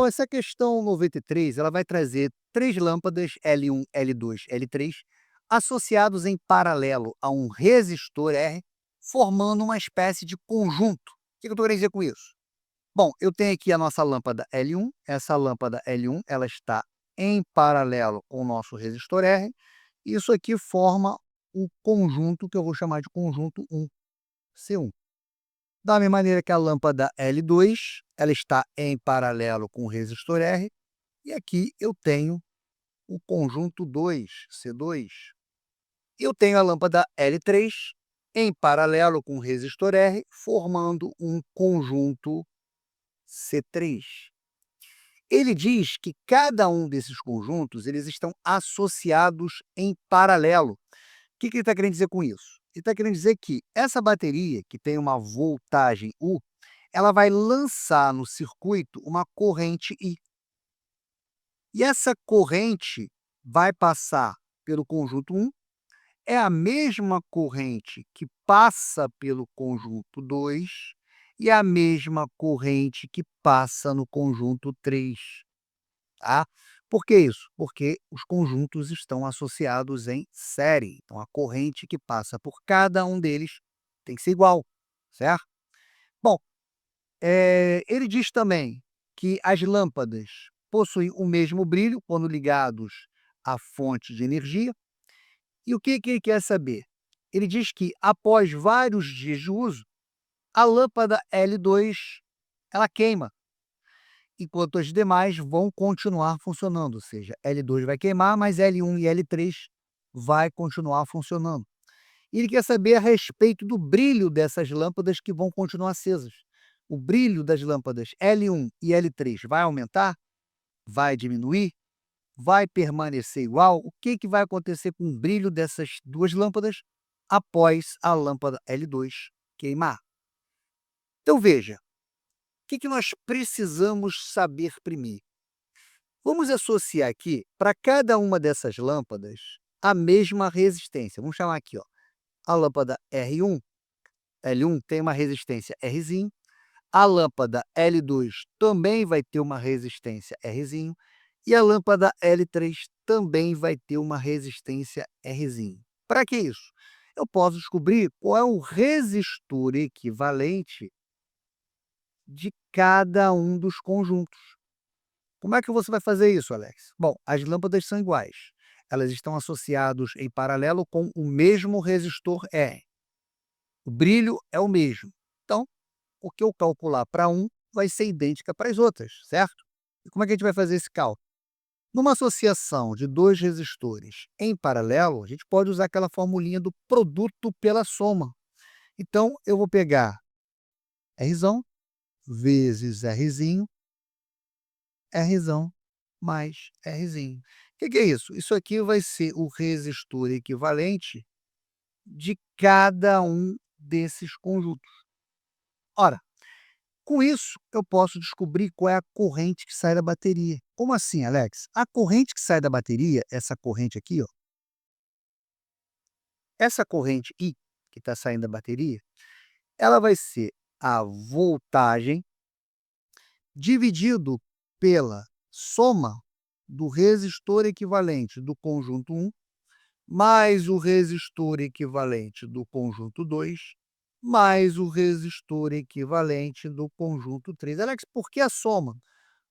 essa questão 93, ela vai trazer 3 lâmpadas L1, L2, L3 associados em paralelo a um resistor R, formando uma espécie de conjunto. O que eu estou querendo dizer com isso? Bom, eu tenho aqui a nossa lâmpada L1, essa lâmpada L1 ela está em paralelo com o nosso resistor R, e isso aqui forma o conjunto que eu vou chamar de conjunto 1, C1. Da mesma maneira que a lâmpada L2, ela está em paralelo com o resistor R, e aqui eu tenho o conjunto 2, C2. Eu tenho a lâmpada L3 em paralelo com o resistor R, formando um conjunto C3. Ele diz que cada um desses conjuntos eles estão associados em paralelo. O que ele está querendo dizer com isso? Ele está querendo dizer que essa bateria, que tem uma voltagem U, ela vai lançar no circuito uma corrente I. E essa corrente vai passar pelo conjunto 1, é a mesma corrente que passa pelo conjunto 2 e a mesma corrente que passa no conjunto 3, tá? Por que isso? Porque os conjuntos estão associados em série, então a corrente que passa por cada um deles tem que ser igual, certo? Bom, ele diz também que as lâmpadas possuem o mesmo brilho quando ligados à fonte de energia. E o que ele quer saber? Ele diz que após vários dias de uso, a lâmpada L2 ela queima, enquanto as demais vão continuar funcionando, ou seja, L2 vai queimar, mas L1 e L3 vai continuar funcionando. E ele quer saber a respeito do brilho dessas lâmpadas que vão continuar acesas. O brilho das lâmpadas L1 e L3 vai aumentar? Vai diminuir? Vai permanecer igual? O que vai acontecer com o brilho dessas duas lâmpadas após a lâmpada L2 queimar? Então veja, o que nós precisamos saber primeiro? Vamos associar aqui, para cada uma dessas lâmpadas, a mesma resistência. Vamos chamar aqui, ó, a lâmpada R1, L1 tem uma resistência Rzinho, a lâmpada L2 também vai ter uma resistência Rzinho, e a lâmpada L3 também vai ter uma resistência Rzinho. Para que isso? Eu posso descobrir qual é o resistor equivalente de cada um dos conjuntos. Como é que você vai fazer isso, Alex? Bom, as lâmpadas são iguais. Elas estão associadas em paralelo com o mesmo resistor R. O brilho é o mesmo. Então, o que eu calcular para um vai ser idêntica para as outras, certo? E como é que a gente vai fazer esse cálculo? Numa associação de dois resistores em paralelo, a gente pode usar aquela formulinha do produto pela soma. Então, eu vou pegar R vezes Rzinho, Rzão mais Rzinho. O que é isso? Isso aqui vai ser o resistor equivalente de cada um desses conjuntos. Ora, com isso, eu posso descobrir qual é a corrente que sai da bateria. Como assim, Alex? A corrente que sai da bateria, essa corrente aqui, ó, essa corrente I, que está saindo da bateria, ela vai ser a voltagem dividido pela soma do resistor equivalente do conjunto 1 mais o resistor equivalente do conjunto 2 mais o resistor equivalente do conjunto 3. Alex, por que a soma?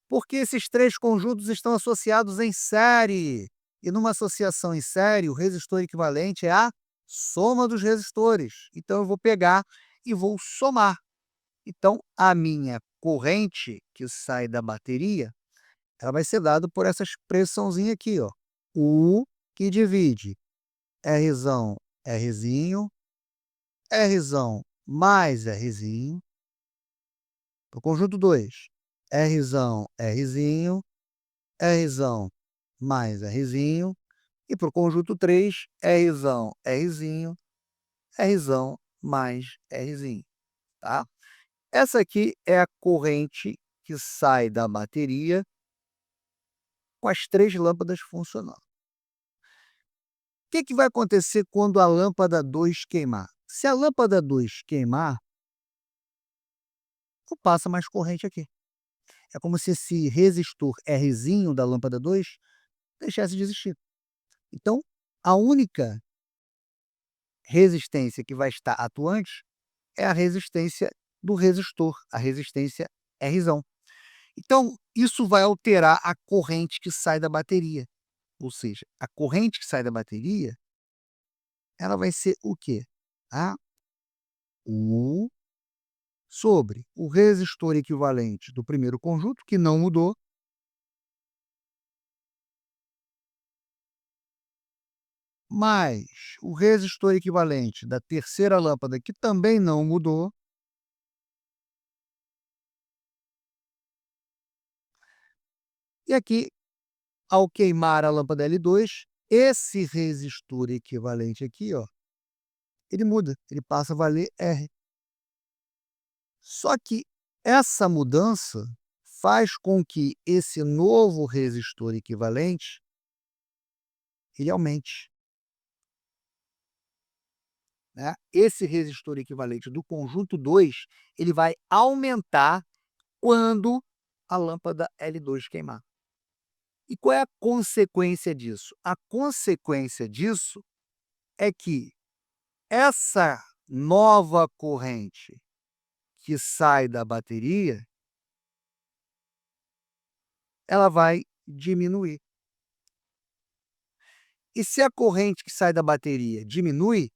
Porque esses três conjuntos estão associados em série. E numa associação em série, o resistor equivalente é a soma dos resistores. Então, eu vou pegar e vou somar. Então, a minha corrente que sai da bateria, ela vai ser dada por essa expressãozinha aqui, ó. U que divide Rzão, Rzinho, Rzão mais Rzinho, para o conjunto 2, Rzão, Rzinho, Rzão mais Rzinho, e para o conjunto 3, Rzão, Rzinho, Rzão mais Rzinho, tá? Essa aqui é a corrente que sai da bateria com as 3 lâmpadas funcionando. O que vai acontecer quando a lâmpada 2 queimar? Se a lâmpada 2 queimar, não passa mais corrente aqui. É como se esse resistor Rzinho da lâmpada 2 deixasse de existir. Então, a única resistência que vai estar atuante é a resistência do resistor, a resistência Rzão. Então, isso vai alterar a corrente que sai da bateria. Ou seja, a corrente que sai da bateria, ela vai ser o quê? A U sobre o resistor equivalente do primeiro conjunto, que não mudou, mais o resistor equivalente da terceira lâmpada, que também não mudou, e aqui, ao queimar a lâmpada L2, esse resistor equivalente aqui, ó, ele muda, ele passa a valer R. Só que essa mudança faz com que esse novo resistor equivalente, ele aumente, né. Esse resistor equivalente do conjunto 2, ele vai aumentar quando a lâmpada L2 queimar. E qual é a consequência disso? A consequência disso é que essa nova corrente que sai da bateria, ela vai diminuir. E se a corrente que sai da bateria diminui,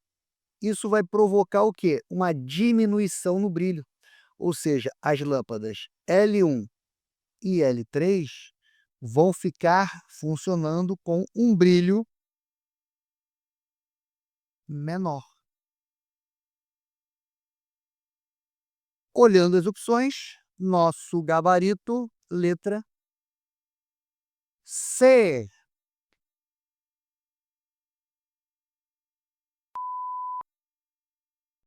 isso vai provocar o quê? Uma diminuição no brilho. Ou seja, as lâmpadas L1 e L3 vão ficar funcionando com um brilho menor. Olhando as opções, nosso gabarito, letra C.